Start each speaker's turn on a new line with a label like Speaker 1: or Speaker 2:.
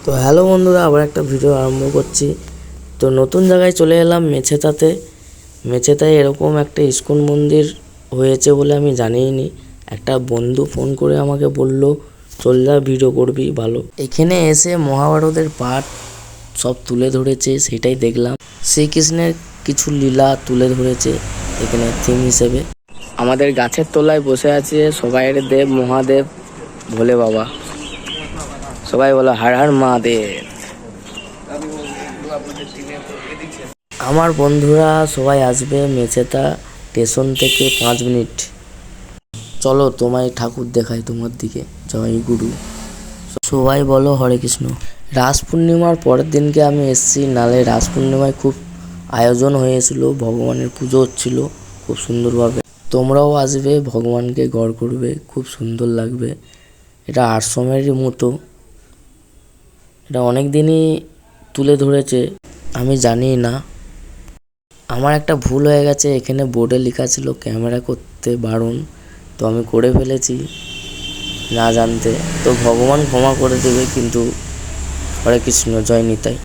Speaker 1: তো হ্যালো বন্ধুরা, আবার একটা ভিডিও আরম্ভ করছি। তো নতুন জায়গায় চলে এলাম মেছেতাতে। মেছেতায় এরকম একটা ইস্কন মন্দির হয়েছে বলে আমি জানিই নি। একটা বন্ধু ফোন করে আমাকে বলল, চল যা ভিডিও করবি ভালো। এখানে এসে মহাভারতের পাঠ সব তুলে ধরেছে, সেটাই দেখলাম। শ্রীকৃষ্ণের কিছু লীলা তুলে ধরেছে এখানে থিম হিসেবে। আমাদের গাছের তলায় বসে আছে সবাই দেব মহাদেব ভোলে বাবা। সবাই বলো হর হর মহাদেব। আমার বন্ধুরা সবাই আসবে মেছেতা স্টেশন থেকে 5 মিনিট। চলো তোমায় ঠাকুর দেখাই তোমার দিকে। জয় গুরু। সবাই বলো হরে কৃষ্ণ। রাস পূর্ণিমার পরের দিনকে আমি এসেছি। নালে রাস পূর্ণিমায় খুব আয়োজন হয়েছিল, ভগবানের পুজো হচ্ছিল খুব সুন্দরভাবে। তোমরাও আসবে, ভগবানকে গড় করবে, খুব সুন্দর লাগবে। এটা আশ্রমেরই মতো। এটা অনেক দিনই তুলে ধরেছে, আমি জানি না। আমার একটা ভুল হয়ে গেছে, এখানে বোর্ডে লেখা ছিল ক্যামেরা করতে বারণ, তো আমি করে ফেলেছি না জানতে। তো ভগবান ক্ষমা করে দেবে, কিন্তু হরে কৃষ্ণ, জয় নিতাই।